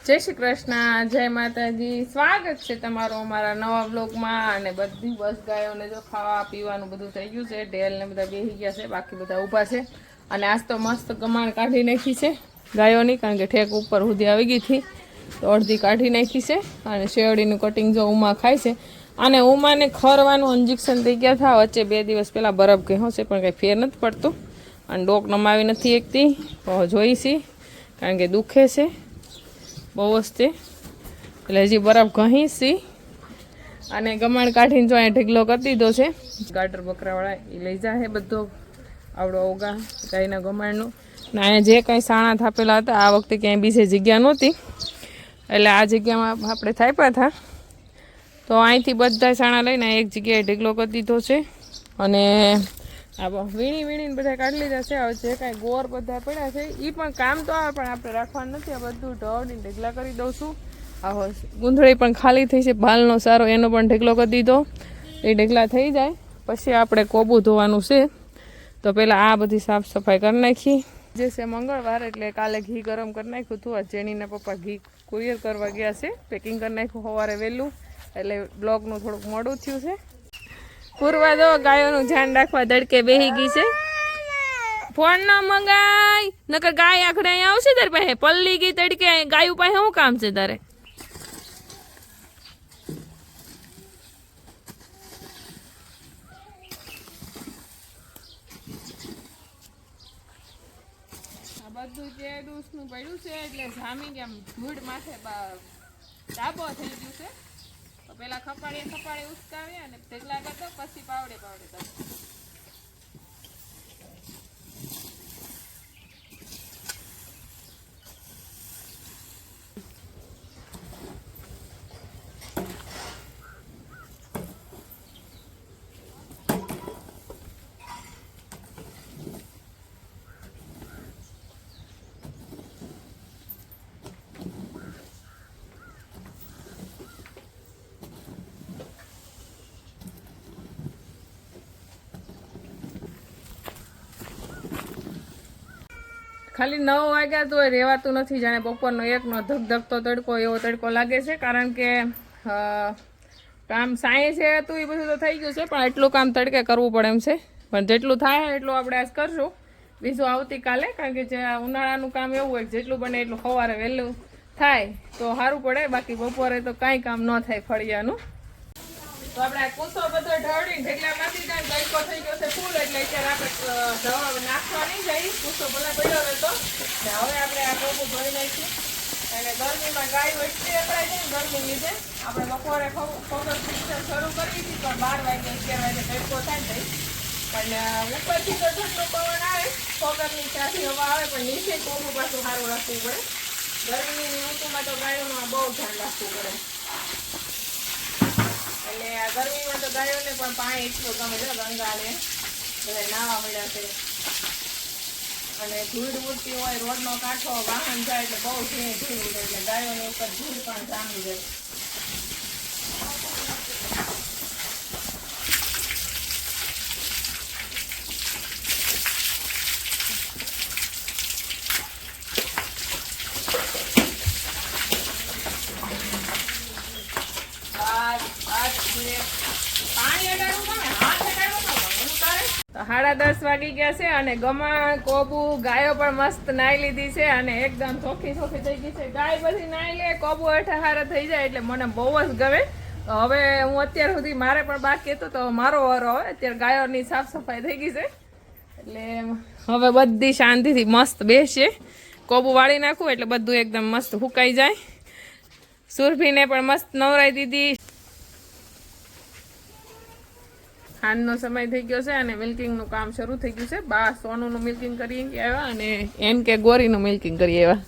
જય શ્રી કૃષ્ણ, જય માતાજી। સ્વાગત છે તમારું અમારા નવા વ્લોગમાં। અને બધી બસ ગાયોને જો ખાવા પીવાનું બધું થઈ ગયું છે। ઢેલ ને બધા બેસી ગયા છે, બાકી બધા ઊભા છે। અને આજ તો મસ્ત ગમાણ કાઢી નાખી છે ગાયોની, કારણ કે ઠેક ઉપર સુધી આવી ગઈ હતી તો અડધી કાઢી નાખી છે। અને શેરડીનું કટિંગ જો ઉમા ખાય છે। અને ઉમાને ખરવાનું ઇન્જેક્શન થઈ ગયા હતા વચ્ચે 2 દિવસ પહેલાં, બરફ કહ્યો છે પણ કંઈ ફેર નથી પડતું। અને ડોક નમાવી નથી એકતી તો જોઈશી, કારણ કે દુખે છે બહુ વસ્તે, એટલે હજી બરફ ઘહીશી। અને ગમાણ કાઢીને જો અહીંયા ઢીગલો કરી દીધો છે। ગાટર બકરાવાળા એ લઈ જાય બધો આવડો ઓગા ગાયના ગમાણનું। ને અહીંયા જે કાંઈ સાણા થાપેલા હતા આ વખતે ક્યાંય બીજે જગ્યા નહોતી, એટલે આ જગ્યામાં આપણે થાપ્યા હતા તો અહીંથી બધા સાણા લઈને એક જગ્યાએ ઢીગલો કરી દીધો છે। અને આ વીણીને બધા કાઢી લીધા છે। હવે જે કાંઈ ગોર બધા પડ્યા છે એ પણ કામ તો આવે, પણ આપણે રાખવાનું નથી। આ બધું ઢોળીને ઢેગલા કરી દઉં છું। આવો ગુંથળી પણ ખાલી થઈ છે, ભાલનો સારો એનો પણ ઢેગલો કરી દીધો। એ ઢેગલા થઈ જાય પછી આપણે કોબું ધોવાનું છે, તો પહેલાં આ બધી સાફ સફાઈ કરી નાખી। જે છે મંગળવાર, એટલે કાલે ઘી ગરમ કરી નાખ્યું હતું। આ જેનીના પપ્પા ઘી કુરિયર કરવા ગયા છે, પેકિંગ કરી નાખ્યું સવારે વહેલું, એટલે બ્લોગનું થોડુંક મોડું થયું છે। પૂરવા દો, ગાયોનું ધ્યાન રાખવા દડકે બેહી ગઈ છે। ફોન ન મંગાય, નકર ગાય આખડે અહીંયા આવશે તારે પાસે। પલ્લી ગઈ તડકે, ગાયું પાસે શું કામ છે તારે? આ બધું જે ડૂસનું પડ્યું છે એટલે જામી કેમ ધૂળ માથે ડાબો થઈ ગયું છે, તો પેલા ખપાડે ઉચકાવે અને ઢેગલા કરતો પછી પાવડે કરતો। ખાલી 9 વાગ્યા તો રહેવાતું નથી, જાણે બપોરનો 1નો ધગધગતો તડકો એવો તડકો લાગે છે। કારણ કે કામ સાયન્સ હતું એ બધું તો થઈ ગયું છે, પણ એટલું કામ તડકે કરવું પડે એમ છે। પણ જેટલું થાય એટલું આપણે આજ કરશું, બીજું આવતીકાલે। કારણ કે જે ઉનાળાનું કામ એવું હોય જેટલું બને એટલું સવારે વહેલું થાય તો સારું પડે, બાકી બપોરે તો કાંઈ કામ ન થાય ફળિયાનું। તો આપણે આ કૂસો બધો ઢળીને ઢેગલામાંથી જાય, તડકો થઈ ગયો છે ફૂલ, એટલે અત્યારે આપણે નાખવા નહીં જાય, કૂસો ભલે પડ્યો રહેતો। હવે આપણે આ કોબું ધોઈ નાખીએ, અને ગરમીમાં ગાયો એટલી અકળાઈ જાય ને ગરમી લીધે આપણે બપોરે ફોકસ પિક્ચર શરૂ કરી હતી, પણ 12 વાગે 11 વાગે તડકો થાય ને, પણ ઉપરથી તો ઠંડો પવન આવે, ફોકસની ત્યાંથી હવા આવે, પણ નીચે કોબું પાછું સારું રાખવું પડે। ગરમીની ઋતુમાં તો ગાયોનું બહુ ધ્યાન રાખવું પડે, એટલે આ ગરમીમાં તો ગાયોને પણ પાણી એટલું ગમે છે। ગંગાને બધા નાવા મળ્યા છે, અને ધૂળ ઉડતી હોય, રોડનો કાંઠો વાહન જાય એટલે બહુ ધૂળ ઉડે, એટલે ગાયોની ઉપર ધૂળ પણ જામી જાય। સાડા 10 વાગી ગયા છે, અને ગમાણ કોબુ ગાયો પણ મસ્ત નાઈ લીધી છે, અને એકદમ ચોખ્ખી થઈ ગઈ છે। ગાય બધી નાઈ લે, કોબુ અઠાહારા થઈ જાય એટલે મને બહુ જ ગમે। તો હવે હું અત્યાર સુધી મારે પણ બાકી હતો તો મારો વારો આવે। અત્યારે ગાયોની સાફ સફાઈ થઈ ગઈ છે, એટલે હવે બધી શાંતિથી મસ્ત બેસશે। કોબુ વાળી નાખું એટલે બધું એકદમ મસ્ત સુકાઈ જાય। સુરભીને પણ મસ્ત નવરાઈ દીધી। સાંજનો સમય થઈ ગયો છે, અને મિલ્કિંગનું કામ શરૂ થઈ ગયું છે। બા સોનુનું મિલ્કિંગ કરી આવ્યા, અને એન કે ગોરીનું મિલ્કિંગ કરી આવ્યા।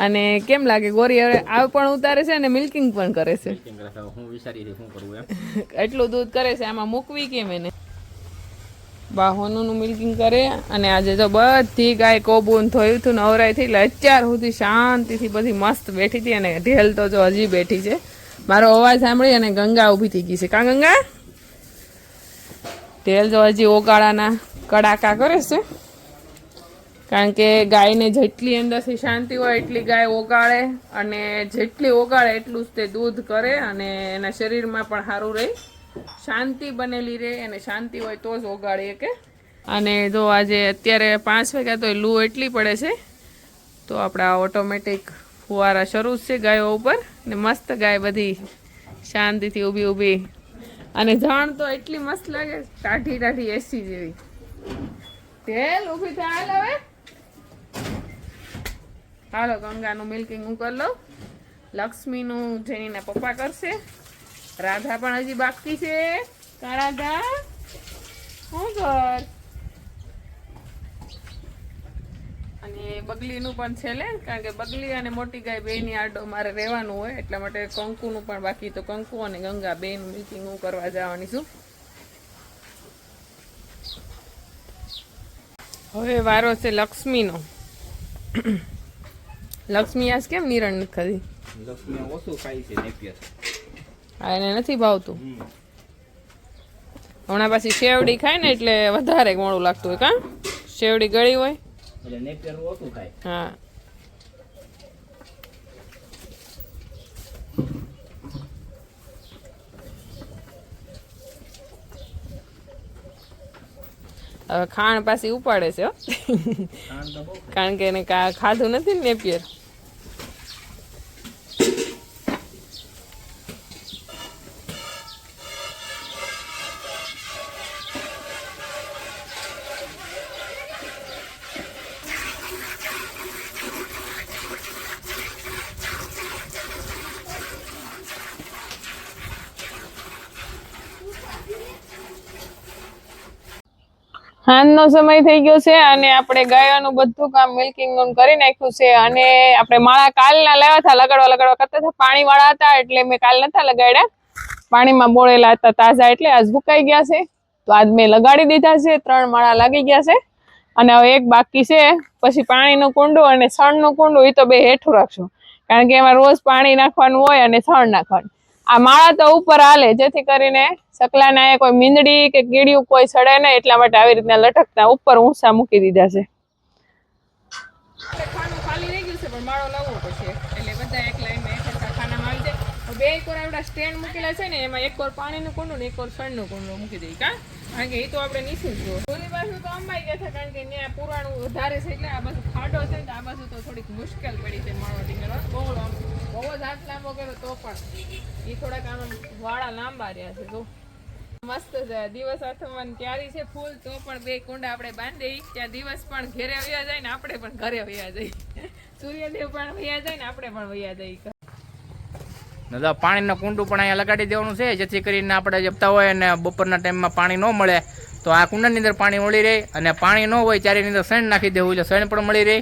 અને કેમ લાગે ગોરી હવે આવ પણ ઉતારે છે અને મિલ્કિંગ પણ કરે છે? એટલું દૂધ કરે છે, આમાં મૂકવી કેમ એને? બા હોનુનું મિલ્કિંગ કરે, અને આજે તો બધી ગાય કોબૂન થયું હતું, નવરાઈ થઈ, એટલે અત્યાર સુધી શાંતિથી બધી મસ્ત બેઠી હતી। અને ઢેલ તો જો હજી બેઠી છે, મારો અવાજ સાંભળી અને ગંગા ઊભી થઈ ગઈ છે। કા ગંગા? ઢેલ જો હજી ઓગાળાના કડાકા કરે છે। કારણ કે ગાયને જેટલી અંદરથી શાંતિ હોય એટલી ગાય ઓગાળે, અને જેટલી ઓગાળે એટલું જ તે દૂધ કરે, અને એના શરીરમાં પણ સારું રહે, શાંતિ બનેલી રહે, અને શાંતિ હોય તો જ ઓગાળીએ કે. અને જો આજે અત્યારે 5 વાગ્યા તો લૂ એટલી પડે છે, તો આપણા ઓટોમેટિક ફુવારા શરૂ જ છે ગાયો ઉપર, ને મસ્ત ગાય બધી શાંતિથી ઊભી ઊભી, અને જાણ તો એટલી મસ્ત લાગે, ટાઢી ટાઢી એસી જેવી. તેલ ઊભી થાય હવે. હાલો ગંગાનું મિલ્કિંગ હું કરી લઉં. લક્ષ્મીનું જેનીના પપ્પા કરશે, રાધા પણ હજી બાકી છે. કા રાધા શું કર? અને બગલીનું પણ છે લે, કારણ કે બગલી અને મોટી ગાય બેની આડો મારે રહેવાનું હોય, એટલા માટે કંકુનું પણ બાકી. તો કંકુ અને ગંગા બેનું મિલ્કિંગ હું કરવા જવાની છું. હવે વારો છે લક્ષ્મીનો. લક્ષ્મી આજ કેમ નિરણ નથી ખાધી? લક્ષ્મી ઓછું ખાય છે નેપિયર. હા, એને નથી ભાવતું. હમણાં પાછી શેવડી ખાય ને એટલે વધારે મોડું લાગતું હોય. કા શેવડી ગળી હોય એટલે નેપિયર ઓછું ખાય. હા. હવે ખાણ પાછી ઉપાડે છે કારણ કે એને ખાધું નથી ને નેપિયર. સાંજનો સમય થઈ ગયો છે અને આપણે ગાયોનું બધું કામ મિલ્કિંગ નું કરી નાખ્યું છે. અને આપણે માળા કાલના લાવ્યા હતા, લગાડવા કરતા હતા, પાણી વાળા હતા એટલે મેં કાલ નતા લગાડ્યા. પાણીમાં બોળેલા હતા તાજા, એટલે આજ ભૂકાઈ ગયા છે, તો આજ મેં લગાડી દીધા છે. 3 માળા લાગી ગયા છે અને હવે એક બાકી છે. પછી પાણીનું કુંડું અને સણનું કુંડું એ તો બે હેઠું રાખશું, કારણ કે એમાં રોજ પાણી નાખવાનું હોય અને સણ નાખવાનું. આ માળા તો ઉપર હાલે, જેથી કરીને સકલાના કોઈ મીંદડી કે કીડિયું કોઈ સડે નહીં, એટલા માટે આવી રીતના લટકતા ઉપર ઊંચા મૂકી દીધા છે. ખાનું ખાલી રહી ગયું છે, પણ માળો લાવવો પડશે, એટલે બધા એક લાઈનમાં એક ખાનામાં આવી જાય. બે કોર આવડા સ્ટેન્ડ મૂકેલા છે ને, એમાં એક કોર પાણીનું કુંડું ને એક કોર સણનું કુંડું મૂકી દઈએ. કારણ કે એ તો આપણે નીચે જ ઓલી બાજુ તો અંબાઈ ગયા છે, કારણ કે ત્યાં પુરાણું વધારે છે, એટલે આ બાજુ ખાડો છે ને, આ બાજુ તો થોડીક મુશ્કેલ પડી છે માળો નીકળવા. બહુ જ હાથ લાંબો કર્યો તો પણ એ થોડાક આમ વાળા લાંબા રહ્યા છે. તો મસ્ત છે. દિવસ આથમવાની તૈયારી છે ફૂલ, તો પણ 2 કુંડા આપણે બાંધી ત્યાં દિવસ પણ ઘેરે વયા જાય ને આપણે પણ ઘરે વયા જાય. સૂર્યદેવ પણ વયા જાય ને આપણે પણ વયા જાય. પાણીનું કુંડું પણ અહીંયા લગાડી દેવાનું છે, જેથી કરીને આપણે જપતા હોય અને બપોરના ટાઈમમાં પાણી ન મળે તો આ કુંડાની અંદર પાણી મળી રહે, અને પાણી ન હોય ત્યારે એની અંદર શણ નાખી દેવું એટલે શણ પણ મળી રહે.